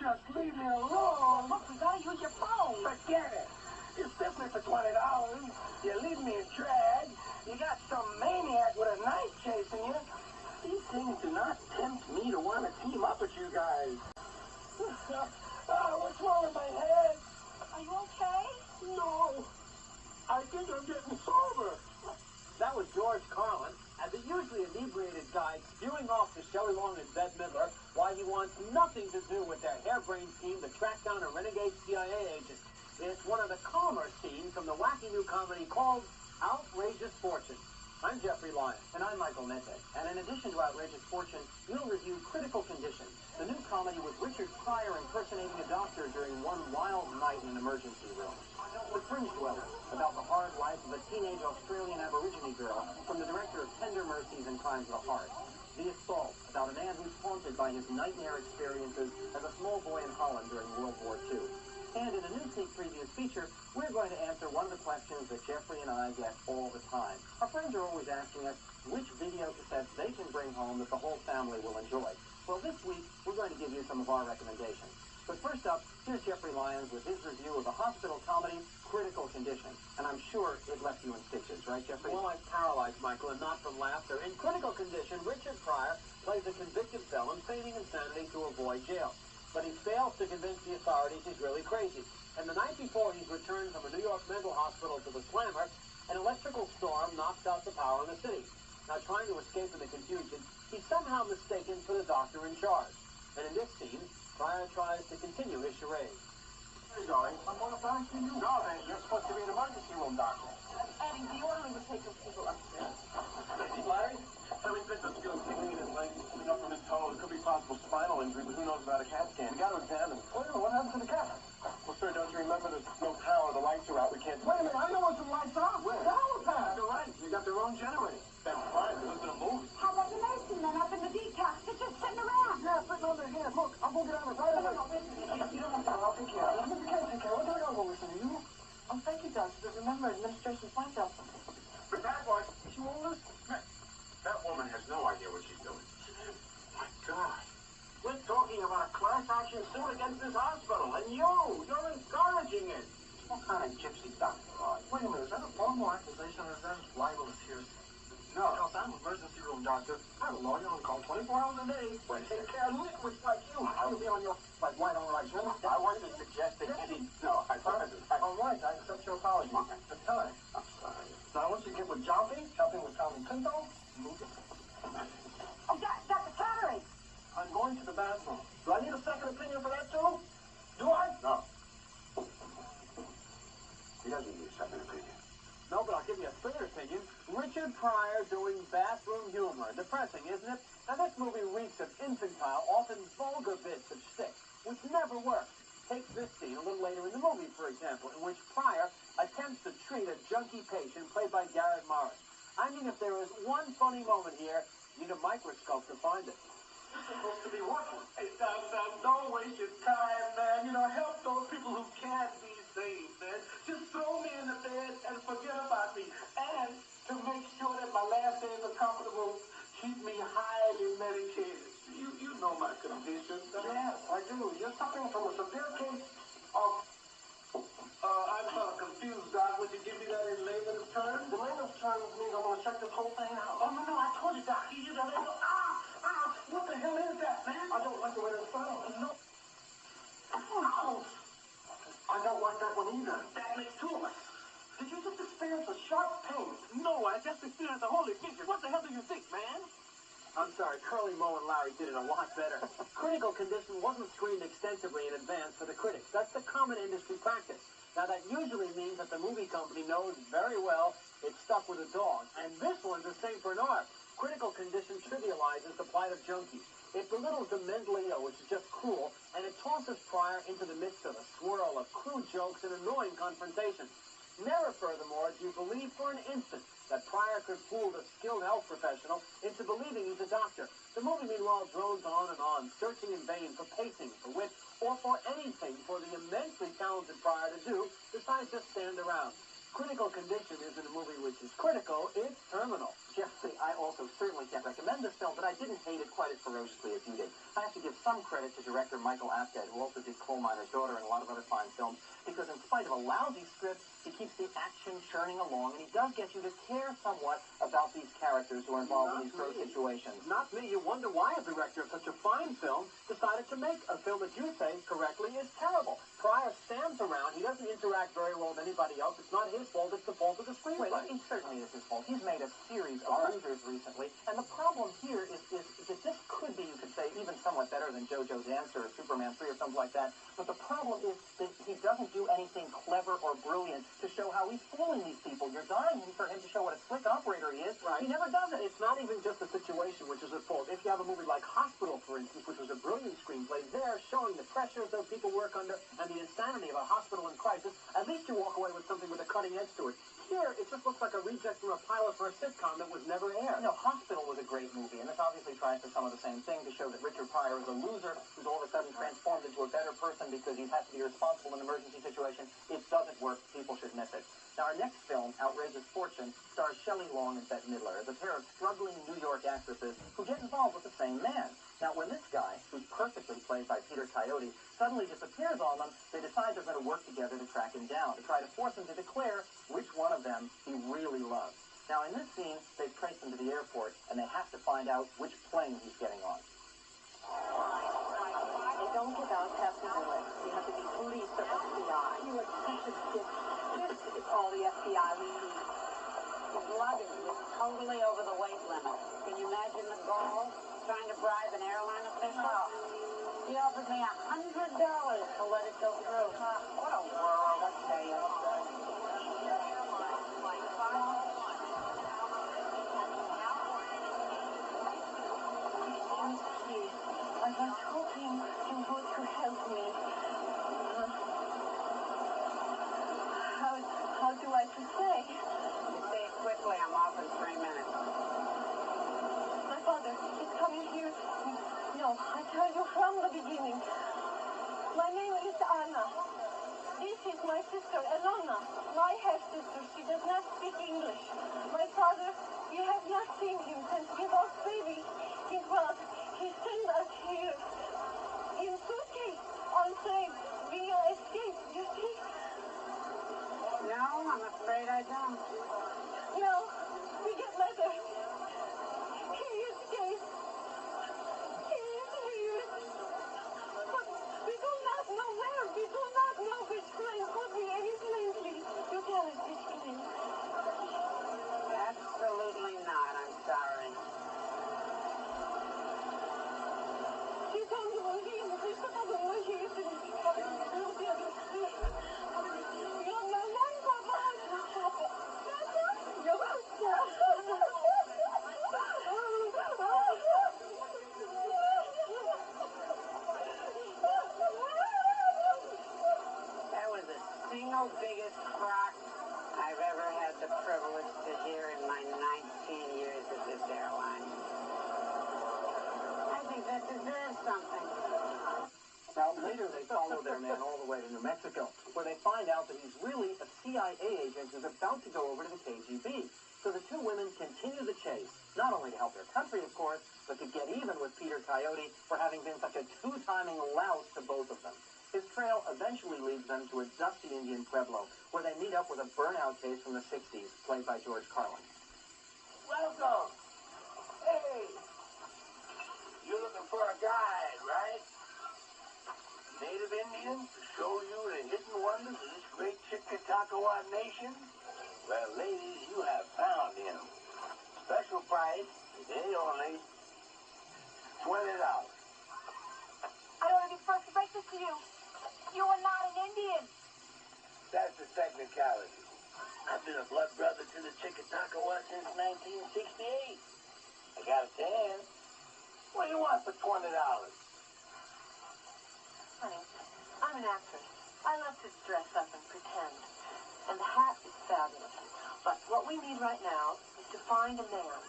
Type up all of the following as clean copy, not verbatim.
just leave me alone. Look, you gotta use your phone. Forget it. You stiff me for $20. You leave me a drag. You got some maniac with a knife chasing you. These things do not tempt me to want to team up with you guys. What's wrong with my head? Are you okay? No. I think I'm getting sober. That was George Carlin, as a usually inebriated guy spewing off to Shelley Long and Bette Midler why he wants nothing to do with their harebrained scheme to track down a renegade CIA agent. It's one of the calmer scenes from the wacky new comedy called Outrageous Fortune. I'm Jeffrey Lyons. And I'm Michael Medved. And in addition to Outrageous Fortune, we'll review Critical Condition, the new comedy with Richard Pryor impersonating a doctor during one wild night in an emergency room. The Fringe Dweller, about the hard life of a teenage Australian Aborigine girl, from the director of Tender Mercies and Crimes of the Heart. The Assault, about a man who's haunted by his nightmare experiences as a small boy in Holland during World War II. And in a new sneak preview feature, we're going to answer one of the questions that Jeffrey and I get all the time. Our friends are always asking us which video cassettes they can bring home that the whole family will enjoy. Well, this week, we're going to give you some of our recommendations. But first up, here's Jeffrey Lyons with his review of the hospital comedy, Critical Condition. And I'm sure it left you in stitches, right, Jeffrey? Well, I'm paralyzed, Michael, and not from laughter. In Critical Condition, Richard Pryor plays a convicted felon feigning insanity to avoid jail. But he fails to convince the authorities he's really crazy. And the night before he's returned from a New York mental hospital to the slammer, an electrical storm knocks out the power in the city. Now, trying to escape in the confusion, he's somehow mistaken for the doctor in charge. And in this scene, Pryor tries to continue his charade. Where are you going? I'm on a back to you. No, man, you're supposed to be an emergency room doctor. Eddie, the orderly will take those people upstairs. See, Larry? Every victim feels tingling in his legs, coming up from his toes. Could be possible spinal injury, but who knows about a CAT scan? You got to examine. Wait a minute, what happened to the cat? Well, sir, don't you remember there's no power? The lights are out. We can't... Wait a minute, I know what some lights are. Where? The helipad. You're right. You got their own generator. That's fine. It was in a movie. How about the nursing men up in the detox? They're just sitting around. Yeah, sitting on their hands. Look, I'll go get on it right away. No, wait a minute. You don't have to. I'll take care of it. You can't take care of it. I'm not going to listen to you. Oh, thank you, Doctor. But remember, administration's my job. But that boy, she won't listen. That woman has no idea what she's doing. My God. We're talking about a class action suit against this hospital, and you're encouraging it. What kind of gypsy doctor are you? Wait a minute, is that a formal accusation or is that libelous hearsay? No, because I'm an emergency room doctor. I'm a lawyer on call 24 hours a day. Take care of liquids like you. I'll be on your, like, white on rice. I wanted to suggest that you didn't. No, I wasn't. All right, I accept your apology. The time. I'm sorry. Now, once you get with Johnny, helping with Tommy Pinto, move it. Oh, Dr. Carey! I'm going to the bathroom. Do I need a second opinion for that, too? Do I? No. He doesn't need a second opinion. No, but I'll give you a third opinion. Richard Pryor doing bathroom humor. Depressing, isn't it? Now, this movie reeks of infantile, often vulgar bits of shtick, which never work. Take this scene a little later in the movie, for example, in which Pryor attempts to treat a junkie patient played by Garrett Morris. I mean, if there is one funny moment here, you need a microscope to find it. You're supposed to be working. Hey, Sam, don't waste your time, man. You know, help those people who can't be saved, man. Just throw me in the bed and forget about me. And to make sure that my last days are comfortable, keep me highly medicated. You know my condition. Yes, I do. You're suffering from a severe case of... I'm confused, Doc. Would you give me that in layman's terms? The layman's terms means I'm going to check this whole thing out. Oh, no, I told you, Doc. You don't know. What the hell is that, man? I don't like the way that sounds. No. Ow! I don't like that one either. That makes two of us. Did you just experience a sharp pain? No, I just experienced a holy picture. What the hell do you think, man? I'm sorry, Curly Moe and Larry did it a lot better. Critical Condition wasn't screened extensively in advance for the critics. That's the common industry practice. Now, that usually means that the movie company knows very well it's stuck with a dog. And this one's a St. Bernard. Critical Condition trivializes the plight of junkies. It belittles the mentally ill, which is just cruel, and it tosses Pryor into the midst of a swirl of crude jokes and annoying confrontations. Never, furthermore, do you believe for an instant that Pryor could fool the skilled health professional into believing he's a doctor. The movie, meanwhile, drones on, searching in vain for pacing, for wit, or for anything for the immensely talented Pryor to do besides just stand around. Critical condition isn't a movie which is critical, it's terminal. Jeffrey, I also certainly can't recommend this film, but I didn't hate it quite as ferociously as you did. I have to give some credit to director Michael Medved, who also did Coal Miner's Daughter and a lot of other fine films, because in spite of a lousy script, he keeps the action churning along, and he does get you to care somewhat about these characters who are involved in these gross situations. Not me. You wonder why a director of such a fine film decided to make a film that you say correctly is terrible. Pryor stands around. He doesn't interact very well with anybody else. It's not his fault. It's the fault of the screenplay. Well, it certainly is his fault. He's made a series of losers recently, and the problem here is that this could be, you could say, even somewhat better than JoJo's Answer or Superman 3 or something like that. But the problem is that he doesn't do anything clever or brilliant to show how he's fooling these people. You're dying for him to show what a slick operator he is. Right. He never does it. It's not even just a situation which is at fault. If you have a movie like Hospital, for instance, which was a brilliant screenplay, there showing the pressures those people work under and the insanity of a hospital in crisis, at least you walk away with something with a cutting edge to it. Here, it just looks like a reject from a pilot for a sitcom that was never aired. No, Hospital was a great movie, and this obviously tries to some of the same thing to show that Richard Pryor is a loser who's all of a sudden transformed into a better person because he has to be responsible in an emergency situation. It doesn't work. People should miss it. Now, our next film, Outrageous Fortune, stars Shelley Long and Bette Midler, the pair of struggling New York actresses who get involved with the same man. Now, when this guy, who's perfectly played by Peter Coyote, suddenly disappears on them, they decide they're going to work together to track him down, to try to force him to declare which one of them he really loves. Now, in this scene, they've traced him to the airport, and they have to find out which plane he's getting on. They don't give out half the bullets. You have to be police or FBI. You are such a bitch. This is all the FBI we need. His luggage was totally over the weight limit. Can you imagine the gall? Trying to bribe an airline official? He offered me $100 to let it go through. What a world, I tell you. I was hoping you would to help me. How do I to say? You say it quickly, I'm off in 3 minutes. My father is coming here. No, I tell you from the beginning. My name is Anna. This is my sister, Elena. My half-sister. She does not speak English. My father, you have not seen him since we lost baby. He sent us here in suitcase on plane. We escaped, you see? No, I'm afraid I don't. No, we get letters. He escaped. He is here. But we do not know where. We do not know which plane. Could be any plane, please. You tell us which plane. Absolutely not, I'm sorry. That was the single biggest crock I've ever had the privilege to hear in my 19 years at this airline. I think that deserves something. Now, later they follow their man all the way to New Mexico, where they find out that he's really a CIA agent who's about to go over to the KGB. So the two women continue the chase, not only to help their country, of course, but to get even with Peter Coyote for having been such a two-timing louse to both of them. His trail eventually leads them to a dusty Indian pueblo, where they meet up with a burnout case from the 60s, played by George Carlin. Welcome. Hey. You're looking for a guide, right? Native Indian to show you the hidden wonders of this great Chickasaw Nation? Well, ladies, you have found him. Special price, today only, $20. I want to be first to break this to you. You are not an Indian. That's the technicality. I've been a blood brother to the Chickasaw since 1968. I got a tan. What do you want for $20? Honey, I'm an actress. I love to dress up and pretend. And the hat is fabulous. But what we need right now is to find a man.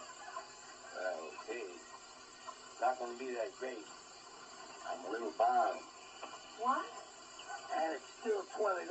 Okay. Not gonna be that great. I'm a little bound. What? And it's still $20.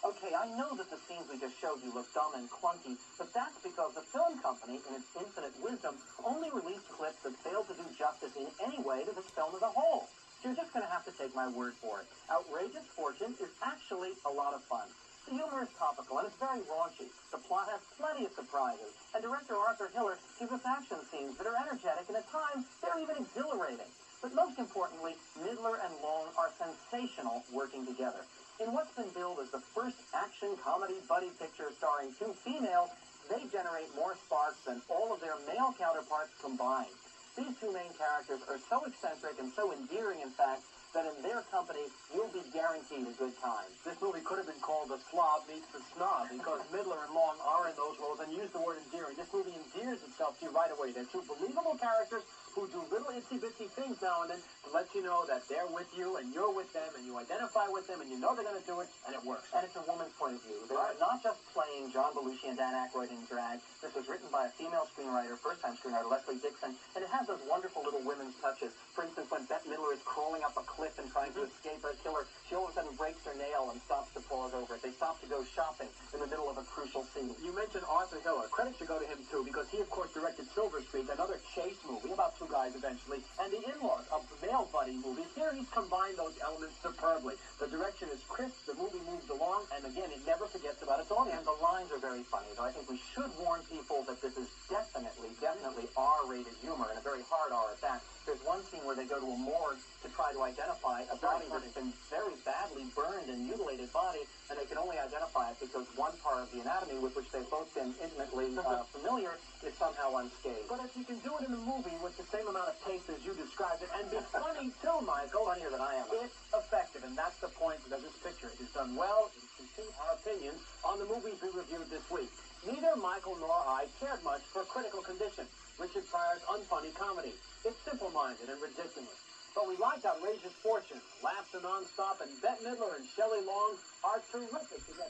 Okay, I know that the scenes we just showed you look dumb and clunky, but that's because the film company, in its infinite wisdom, only released clips that failed to do justice in any way to this film as a whole. So you're just going to have to take my word for it. Outrageous Fortune is actually a lot of fun. The humor is topical, and it's very raunchy. The plot has plenty of surprises, and director Arthur Hiller gives us action scenes that are energetic, and at times, they're even exhilarating. But most importantly, Midler and Long are sensational working together. In what's been billed as the first action comedy buddy picture starring two females, they generate more sparks than all of their male counterparts combined. These two main characters are so eccentric and so endearing, in fact, that in their company, you'll be guaranteed a good time. This movie could have been called The Slob Meets the Snob, because Midler and Long are in those roles and use the word endearing. This movie endears itself to you right away. They're two believable characters who do little itsy-bitsy things now and then to let you know that they're with you and you're with them and you identify with them and you know they're going to do it, and it works. And it's a woman's point of view. They are not just playing John Belushi and Dan Aykroyd in drag. This was written by a female screenwriter, first-time screenwriter, Leslie Dixon, and it has those wonderful little women's touches. For instance, when Bette Midler is crawling up a cliff and trying to escape a killer, she all of a sudden breaks her nail and stops to pause over it. They stop to go shopping in the middle of a crucial scene. You mentioned Arthur Hiller. Credit should go to him, too, because he, of course, directed Silver Streak, another chase movie about two guys eventually, and The In-Laws, a male buddy movie. Here he's combined those elements superbly. The direction is crisp, the movie moves along, and again, it never forgets about its audience. And the lines are very funny, though I think we should warn people that this is definitely R-rated humor, and a very hard R at that. There's one scene where they go to a morgue to try to identify a body that's been very badly burned and mutilated body, and they can only identify it because one part of the anatomy with which they've both been intimately familiar is somehow unscathed. But if you can do it in a movie with the same amount of taste as you described it, and be funny too, Michael, Funnier than I am. it's effective, and that's the point of this picture. It is done well. You can see our opinions on the movies we reviewed this week. Neither Michael nor I cared much for Critical Condition, Richard Pryor's unfunny comedy. It's simple-minded and ridiculous. But we liked Outrageous Fortune. Laughs are nonstop, and Bette Midler and Shelley Long are terrific together.